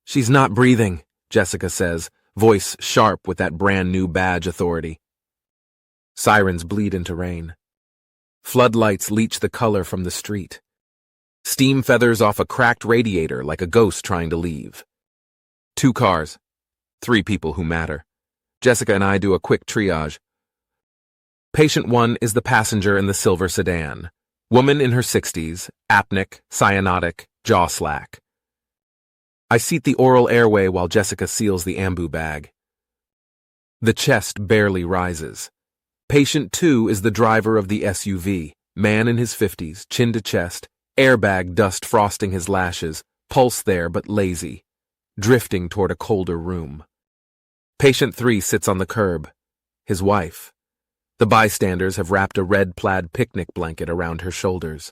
She's not breathing, Jessica says, voice sharp with that brand new badge authority. Sirens bleed into rain. Floodlights leach the color from the street. Steam feathers off a cracked radiator like a ghost trying to leave. 2 cars. 3 people who matter. Jessica and I do a quick triage. Patient 1 is the passenger in the silver sedan. Woman in her 60s, apneic, cyanotic, jaw slack. I seat the oral airway while Jessica seals the ambu bag. The chest barely rises. Patient 2 is the driver of the SUV, man in his 50s, chin to chest, airbag dust frosting his lashes, pulse there but lazy, drifting toward a colder room. Patient 3 sits on the curb, his wife. The bystanders have wrapped a red plaid picnic blanket around her shoulders.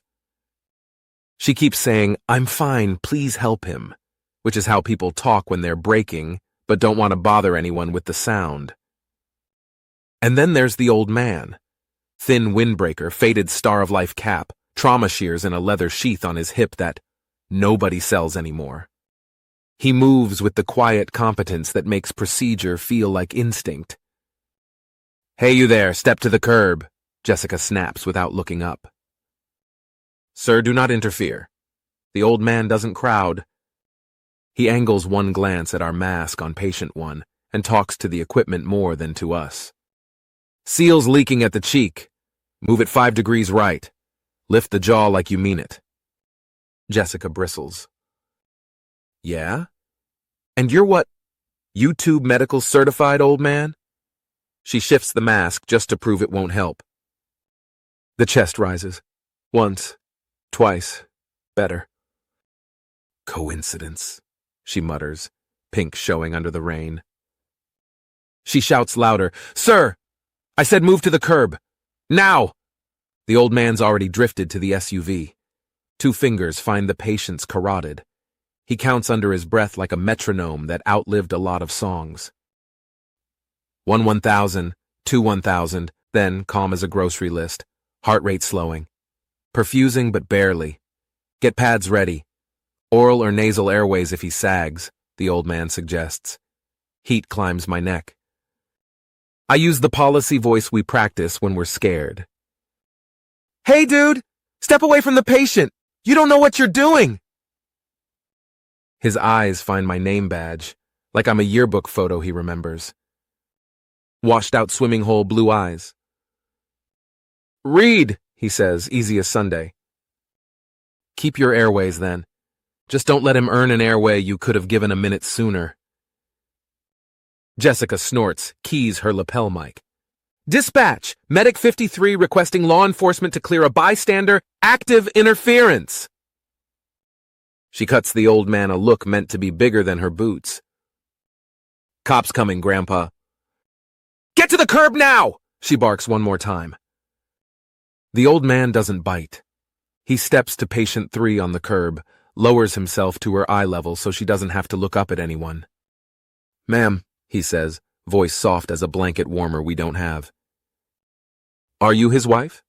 She keeps saying, "I'm fine, please help him," which is how people talk when they're braking, but don't want to bother anyone with the sound. And then there's the old man. Thin windbreaker, faded Star of Life cap, trauma shears in a leather sheath on his hip that nobody sells anymore. He moves with the quiet competence that makes procedure feel like instinct. "Hey, you there, step to the curb," Jessica snaps without looking up. "Sir, do not interfere." The old man doesn't crowd. He angles one glance at our mask on patient 1 and talks to the equipment more than to us. "Seal's leaking at the cheek. Move it 5 degrees right. Lift the jaw like you mean it." Jessica bristles. "Yeah? And you're what? YouTube medical certified, old man?" She shifts the mask just to prove it won't help. The chest rises. Once. Twice. Better. "Coincidence," she mutters, pink showing under the rain. She shouts louder, "Sir! I said move to the curb. Now!" The old man's already drifted to the SUV. 2 fingers find the patient's carotid. He counts under his breath like a metronome that outlived a lot of songs. 1 1,000, 2 1,000, then calm as a grocery list, heart rate slowing. Perfusing but barely. "Get pads ready. Oral or nasal airways if he sags," the old man suggests. Heat climbs my neck. I use the policy voice we practice when we're scared. "Hey, dude! Step away from the patient! You don't know what you're doing!" His eyes find my name badge, like I'm a yearbook photo he remembers. Washed-out swimming hole blue eyes. "Reid," he says, easy as Sunday. "Keep your airways, then. Just don't let him earn an airway you could have given a minute sooner." Jessica snorts, keys her lapel mic. "Dispatch! Medic 53 requesting law enforcement to clear a bystander, active interference!" She cuts the old man a look meant to be bigger than her boots. "Cops coming, Grandpa." "Get to the curb now!" she barks one more time. The old man doesn't bite. He steps to patient 3 on the curb, lowers himself to her eye level so she doesn't have to look up at anyone. "Ma'am," he says, voice soft as a blanket warmer we don't have. "Are you his wife?"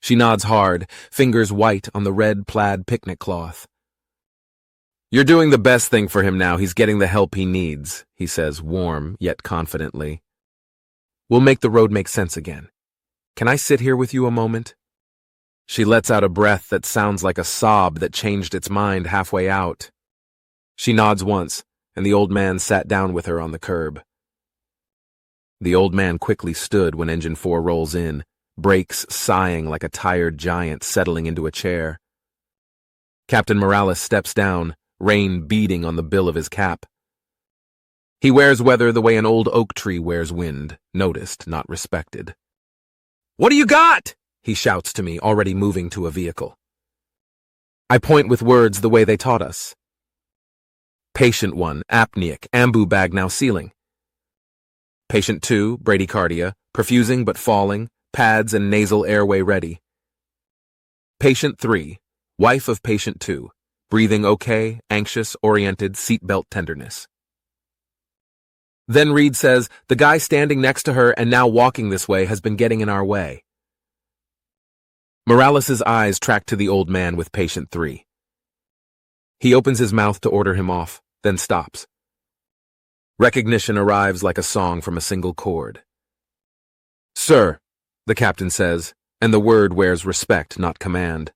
She nods hard, fingers white on the red plaid picnic cloth. "You're doing the best thing for him now. He's getting the help he needs," he says, warm yet confidently. "We'll make the road make sense again. Can I sit here with you a moment?" She lets out a breath that sounds like a sob that changed its mind halfway out. She nods once, and the old man sat down with her on the curb. The old man quickly stood when engine 4 rolls in, brakes sighing like a tired giant settling into a chair. Captain Morales steps down, rain beating on the bill of his cap. He wears weather the way an old oak tree wears wind, noticed, not respected. "What do you got?" he shouts to me, already moving to a vehicle. I point with words the way they taught us. Patient 1, apneic, ambu bag now sealing. Patient 2, bradycardia, perfusing but falling, pads and nasal airway ready. Patient 3, wife of patient 2, breathing okay, anxious, oriented, seatbelt tenderness. Then Reid says, the guy standing next to her and now walking this way has been getting in our way. Morales's eyes track to the old man with patient 3. He opens his mouth to order him off, then stops. Recognition arrives like a song from a single chord. "Sir," the captain says, and the word wears respect, not command.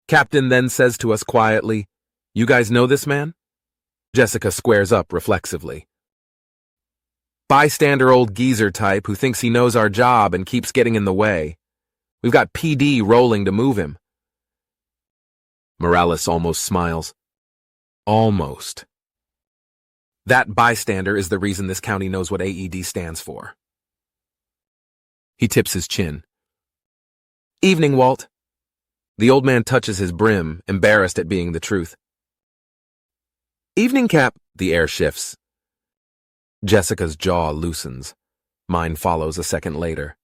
Captain then says to us quietly, "You guys know this man?" Jessica squares up reflexively. "Bystander old geezer type who thinks he knows our job and keeps getting in the way. We've got PD rolling to move him." Morales almost smiles. Almost. That bystander is the reason this county knows what AED stands for. He tips his chin. "Evening, Walt." The old man touches his brim, embarrassed at being the truth. "Evening, Cap." The air shifts. Jessica's jaw loosens. Mine follows a second later.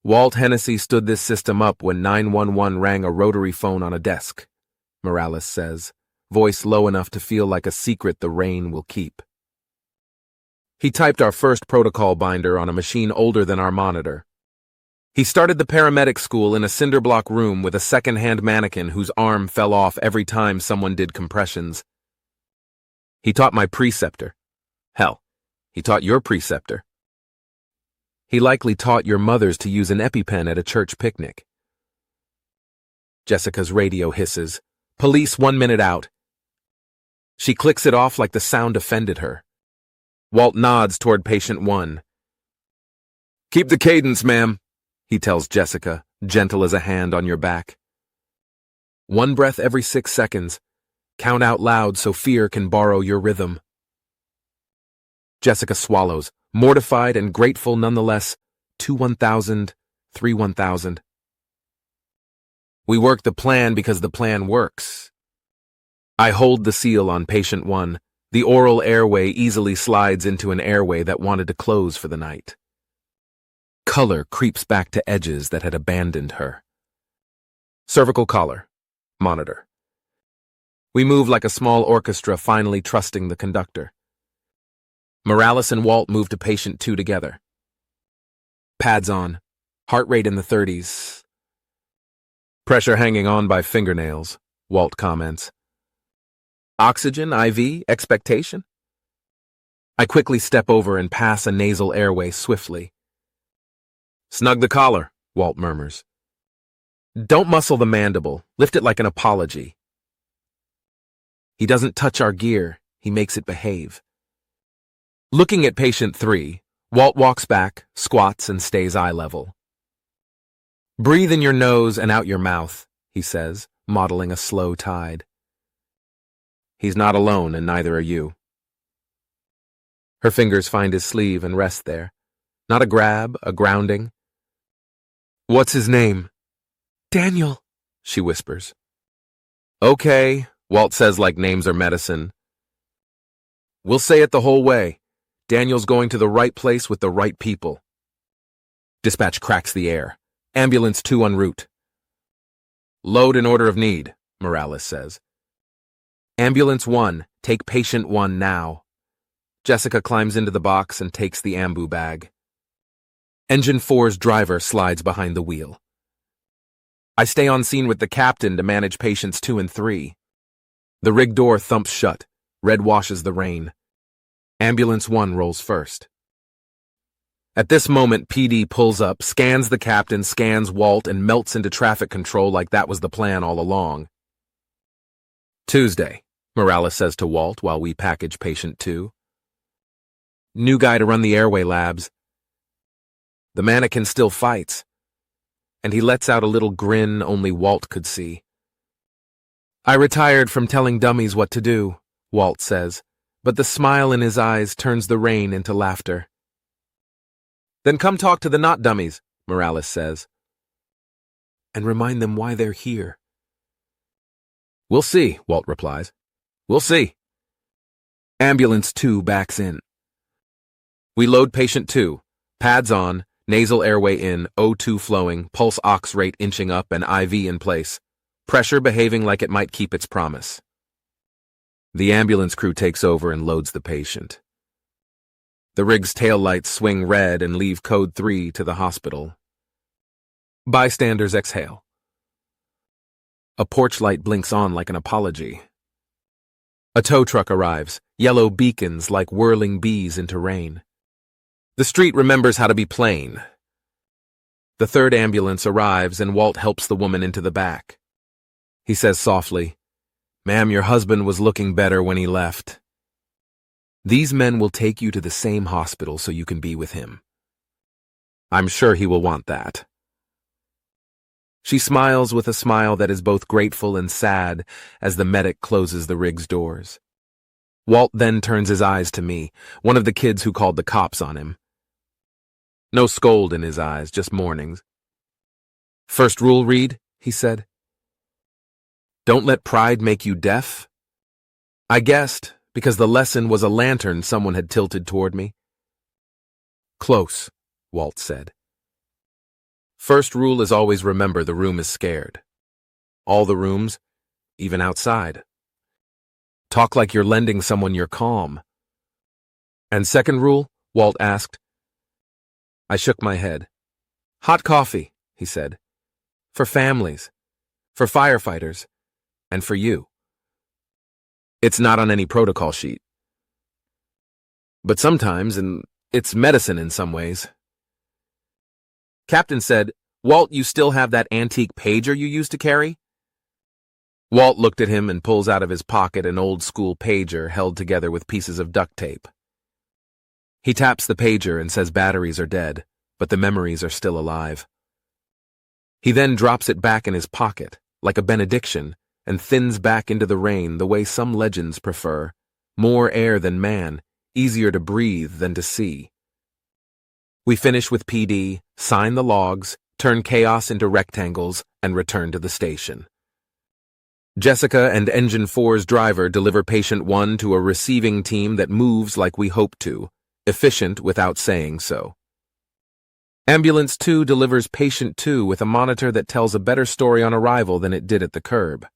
"Walt Hennessey stood this system up when 911 rang a rotary phone on a desk," Morales says, voice low enough to feel like a secret the rain will keep. "He typed our first protocol binder on a machine older than our monitor. He started the paramedic school in a cinderblock room with a second-hand mannequin whose arm fell off every time someone did compressions. He taught my preceptor. Hell, he taught your preceptor. He likely taught your mothers to use an EpiPen at a church picnic." Jessica's radio hisses, "Police 1 minute out." She clicks it off like the sound offended her. Walt nods toward patient 1. "Keep the cadence, ma'am," he tells Jessica, gentle as a hand on your back. "1 breath every 6 seconds. Count out loud so fear can borrow your rhythm." Jessica swallows, mortified and grateful nonetheless. 2-1000, 3-1000. "We work the plan because the plan works." I hold the seal on patient 1. The oral airway easily slides into an airway that wanted to close for the night. Color creeps back to edges that had abandoned her. Cervical collar. Monitor. We move like a small orchestra, finally trusting the conductor. Morales and Walt move to patient 2 together. Pads on. Heart rate in the 30s. "Pressure hanging on by fingernails," Walt comments. "Oxygen, IV, expectation?" I quickly step over and pass a nasal airway swiftly. "Snug the collar," Walt murmurs. "Don't muscle the mandible. Lift it like an apology." He doesn't touch our gear. He makes it behave. Looking at patient 3, Walt walks back, squats, and stays eye level. "Breathe in your nose and out your mouth," he says, modeling a slow tide. He's not alone, and neither are you. Her fingers find his sleeve and rest there. Not a grab, a grounding. "What's his name?" "Daniel," she whispers. "Okay," Walt says like names are medicine. "We'll say it the whole way. Daniel's going to the right place with the right people." Dispatch cracks the air. "Ambulance 2 en route." "Load in order of need," Morales says. "Ambulance 1, take patient 1 now." Jessica climbs into the box and takes the ambu bag. Engine 4's driver slides behind the wheel. I stay on scene with the captain to manage patients 2 and 3. The rig door thumps shut. Red washes the rain. Ambulance 1 rolls first. At this moment, PD pulls up, scans the captain, scans Walt, and melts into traffic control like that was the plan all along. "Tuesday," Morales says to Walt while we package patient 2. "New guy to run the airway labs." The mannequin still fights, and he lets out a little grin only Walt could see. "I retired from telling dummies what to do," Walt says, but the smile in his eyes turns the rain into laughter. "Then come talk to the not dummies," Morales says. "And remind them why they're here." "We'll see," Walt replies. "We'll see." Ambulance 2 backs in. We load patient 2, pads on, nasal airway in, O2 flowing, pulse ox rate inching up, and IV in place. Pressure behaving like it might keep its promise. The ambulance crew takes over and loads the patient. The rig's taillights swing red and leave code 3 to the hospital. Bystanders exhale. A porch light blinks on like an apology. A tow truck arrives, yellow beacons like whirling bees into rain. The street remembers how to be plain. The third ambulance arrives and Walt helps the woman into the back. He says softly, "Ma'am, your husband was looking better when he left. These men will take you to the same hospital so you can be with him. I'm sure he will want that." She smiles with a smile that is both grateful and sad as the medic closes the rig's doors. Walt then turns his eyes to me, one of the kids who called the cops on him. No scold in his eyes, just mournings. "First rule, Reid," he said. "Don't let pride make you deaf." I guessed, because the lesson was a lantern someone had tilted toward me. "Close," Walt said. "First rule is always remember the room is scared. All the rooms, even outside. Talk like you're lending someone your calm." "And second rule?" Walt asked. I shook my head. "Hot coffee," he said. "For families, for firefighters, and for you. It's not on any protocol sheet. But sometimes, and it's medicine in some ways." Captain said, "Walt, you still have that antique pager you used to carry?" Walt looked at him and pulls out of his pocket an old-school pager held together with pieces of duct tape. He taps the pager and says batteries are dead, but the memories are still alive. He then drops it back in his pocket, like a benediction, and thins back into the rain the way some legends prefer. More air than man, easier to breathe than to see. We finish with PD, sign the logs, turn chaos into rectangles, and return to the station. Jessica and Engine 4's driver deliver Patient 1 to a receiving team that moves like we hope to, efficient without saying so. Ambulance 2 delivers Patient 2 with a monitor that tells a better story on arrival than it did at the curb.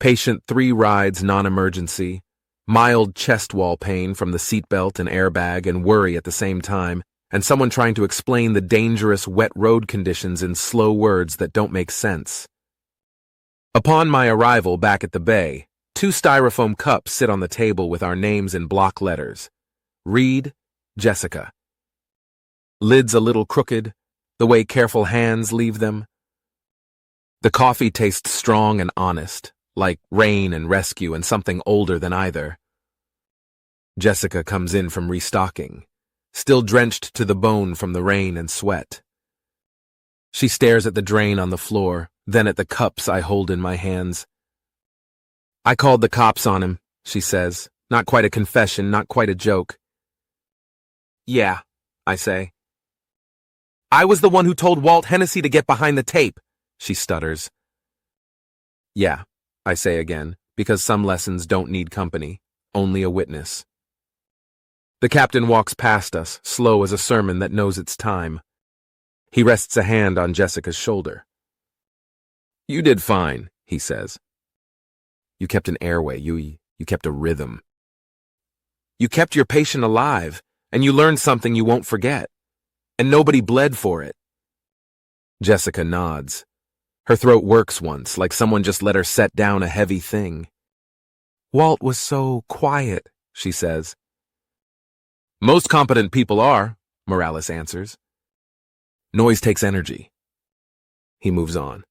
Patient 3 rides non-emergency, mild chest wall pain from the seatbelt and airbag and worry at the same time, and someone trying to explain the dangerous wet road conditions in slow words that don't make sense. Upon my arrival back at the bay, 2 styrofoam cups sit on the table with our names in block letters. Reid Jessica. Lids a little crooked, the way careful hands leave them. The coffee tastes strong and honest, like rain and rescue and something older than either. Jessica comes in from restocking, still drenched to the bone from the rain and sweat. She stares at the drain on the floor, then at the cups I hold in my hands. "I called the cops on him," she says. Not quite a confession, not quite a joke. "Yeah," I say. "I was the one who told Walt Hennessey to get behind the tape," she stutters. "Yeah," I say again, because some lessons don't need company, only a witness. The captain walks past us, slow as a sermon that knows its time. He rests a hand on Jessica's shoulder. "You did fine," he says. "You kept an airway, you kept a rhythm. You kept your patient alive, and you learned something you won't forget. And nobody bled for it." Jessica nods. Her throat works once, like someone just let her set down a heavy thing. "Walt was so quiet," she says. "Most competent people are," Morales answers. "Noise takes energy." He moves on.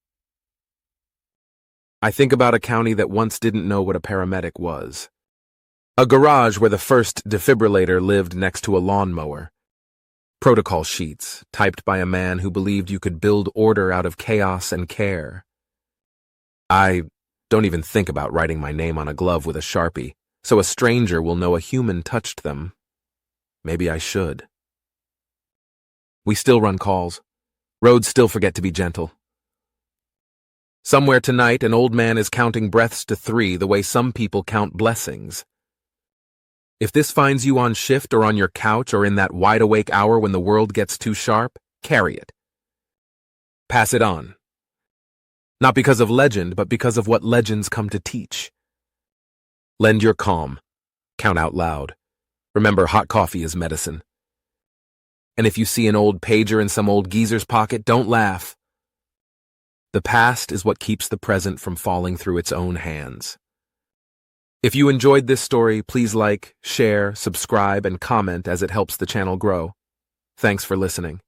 I think about a county that once didn't know what a paramedic was. A garage where the first defibrillator lived next to a lawnmower. Protocol sheets, typed by a man who believed you could build order out of chaos and care. I don't even think about writing my name on a glove with a Sharpie, so a stranger will know a human touched them. Maybe I should. We still run calls. Roads still forget to be gentle. Somewhere tonight, an old man is counting breaths to 3 the way some people count blessings. If this finds you on shift or on your couch or in that wide-awake hour when the world gets too sharp, carry it. Pass it on. Not because of legend, but because of what legends come to teach. Lend your calm. Count out loud. Remember, hot coffee is medicine. And if you see an old pager in some old geezer's pocket, don't laugh. The past is what keeps the present from falling through its own hands. If you enjoyed this story, please like, share, subscribe, and comment as it helps the channel grow. Thanks for listening.